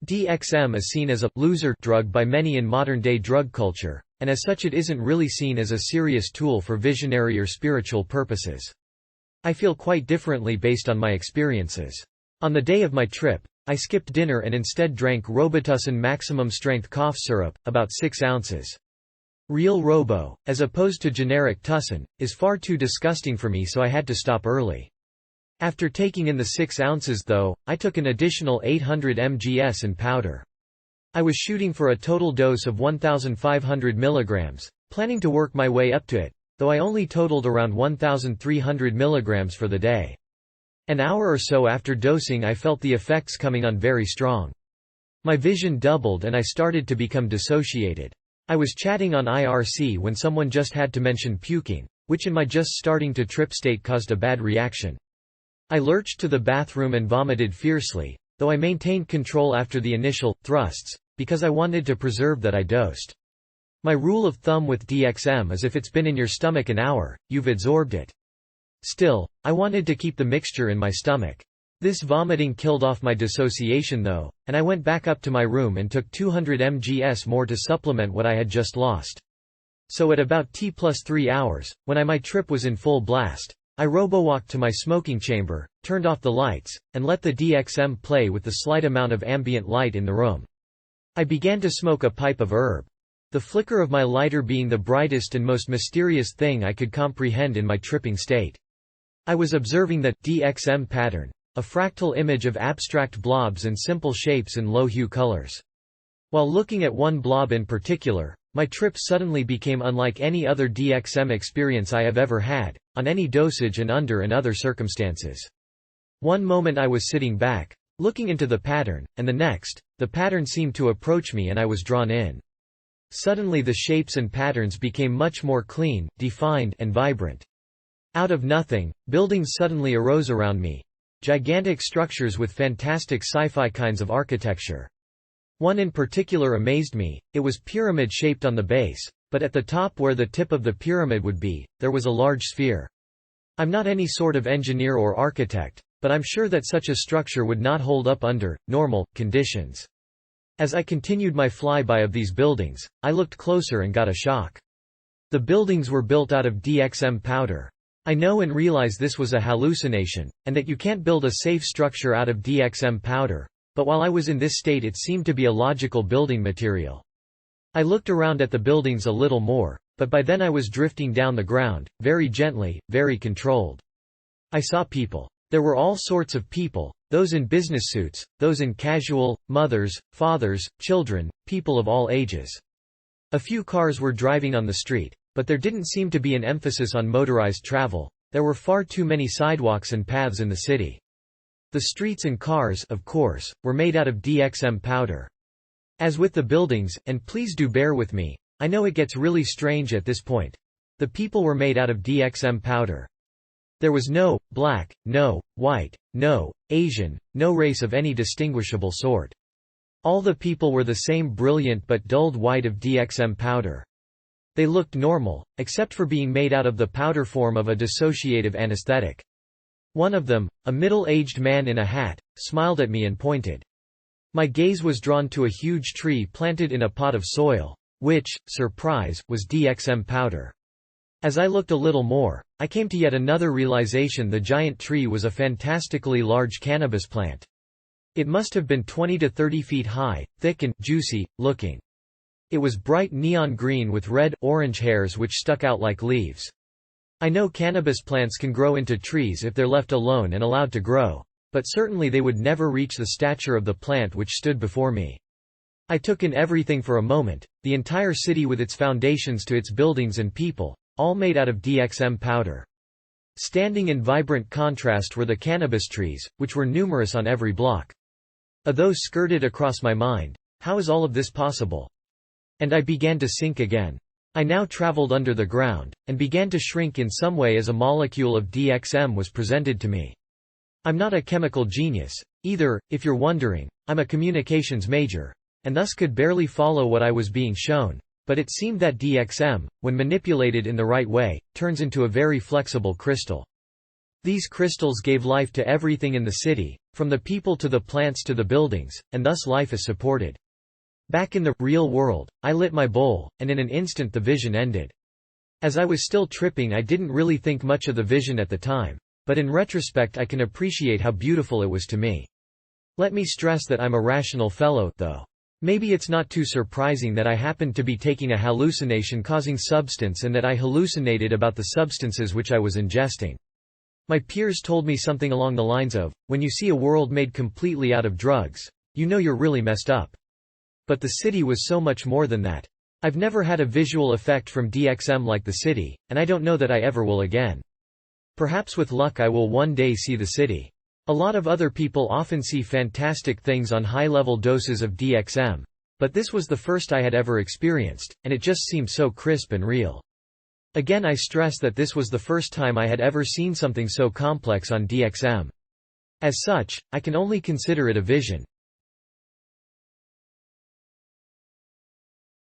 DXM is seen as a «loser» drug by many in modern-day drug culture, and as such it isn't really seen as a serious tool for visionary or spiritual purposes. I feel quite differently based on my experiences. On the day of my trip, I skipped dinner and instead drank Robitussin maximum strength cough syrup, about 6 ounces. Real Robo, as opposed to generic Tussin, is far too disgusting for me, so I had to stop early. After taking in the 6 ounces though, I took an additional 800 mgs in powder. I was shooting for a total dose of 1,500 mg, planning to work my way up to it, though I only totaled around 1,300 mg for the day. An hour or so after dosing I felt the effects coming on very strong. My vision doubled and I started to become dissociated. I was chatting on IRC when someone just had to mention puking, which in my just starting to trip state caused a bad reaction. I lurched to the bathroom and vomited fiercely, though I maintained control after the initial thrusts, because I wanted to preserve that I dosed. My rule of thumb with DXM is if it's been in your stomach an hour, you've absorbed it. Still, I wanted to keep the mixture in my stomach. This vomiting killed off my dissociation though, and I went back up to my room and took 200 mgs more to supplement what I had just lost. So at about T+3 hours, when my trip was in full blast, I robo-walked to my smoking chamber, turned off the lights, and let the DXM play with the slight amount of ambient light in the room. I began to smoke a pipe of herb. The flicker of my lighter being the brightest and most mysterious thing I could comprehend in my tripping state. I was observing the DXM pattern, a fractal image of abstract blobs and simple shapes in low-hue colors. While looking at one blob in particular, my trip suddenly became unlike any other DXM experience I have ever had, on any dosage and under other circumstances. One moment I was sitting back, looking into the pattern, and the next, the pattern seemed to approach me and I was drawn in. Suddenly the shapes and patterns became much more clean, defined, and vibrant. Out of nothing, buildings suddenly arose around me. Gigantic structures with fantastic sci-fi kinds of architecture. One in particular amazed me. It was pyramid-shaped on the base, but at the top where the tip of the pyramid would be, there was a large sphere. I'm not any sort of engineer or architect, but I'm sure that such a structure would not hold up under normal conditions. As I continued my flyby of these buildings, I looked closer and got a shock. The buildings were built out of DXM powder. I know and realize this was a hallucination, and that you can't build a safe structure out of DXM powder. But while I was in this state it seemed to be a logical building material. I looked around at the buildings a little more, but by then I was drifting down the ground, very gently, very controlled. I saw people. There were all sorts of people, those in business suits, those in casual, mothers, fathers, children, people of all ages. A few cars were driving on the street, but there didn't seem to be an emphasis on motorized travel. There were far too many sidewalks and paths in the city. The streets and cars, of course, were made out of DXM powder. As with the buildings, and please do bear with me, I know it gets really strange at this point. The people were made out of DXM powder. There was no black, no white, no Asian, no race of any distinguishable sort. All the people were the same brilliant but dulled white of DXM powder. They looked normal, except for being made out of the powder form of a dissociative anesthetic. One of them, a middle-aged man in a hat, smiled at me and pointed. My gaze was drawn to a huge tree planted in a pot of soil, which, surprise, was DXM powder. As I looked a little more, I came to yet another realization: the giant tree was a fantastically large cannabis plant. It must have been 20 to 30 feet high, thick and juicy looking. It was bright neon green with red-orange hairs which stuck out like leaves. I know cannabis plants can grow into trees if they're left alone and allowed to grow, but certainly they would never reach the stature of the plant which stood before me. I took in everything for a moment, the entire city with its foundations to its buildings and people, all made out of DXM powder. Standing in vibrant contrast were the cannabis trees, which were numerous on every block. Those skirted across my mind. How is all of this possible? And I began to sink again. I now traveled under the ground, and began to shrink in some way as a molecule of DXM was presented to me. I'm not a chemical genius, either, if you're wondering. I'm a communications major, and thus could barely follow what I was being shown, but it seemed that DXM, when manipulated in the right way, turns into a very flexible crystal. These crystals gave life to everything in the city, from the people to the plants to the buildings, and thus life is supported. Back in the real world, I lit my bowl, and in an instant the vision ended. As I was still tripping, I didn't really think much of the vision at the time, but in retrospect I can appreciate how beautiful it was to me. Let me stress that I'm a rational fellow, though. Maybe it's not too surprising that I happened to be taking a hallucination-causing substance and that I hallucinated about the substances which I was ingesting. My peers told me something along the lines of, when you see a world made completely out of drugs, you know you're really messed up. But the city was so much more than that. I've never had a visual effect from DXM like the city, and I don't know that I ever will again. Perhaps with luck I will one day see the city. A lot of other people often see fantastic things on high-level doses of DXM. But this was the first I had ever experienced, and it just seemed so crisp and real. Again, I stress that this was the first time I had ever seen something so complex on DXM. As such, I can only consider it a vision,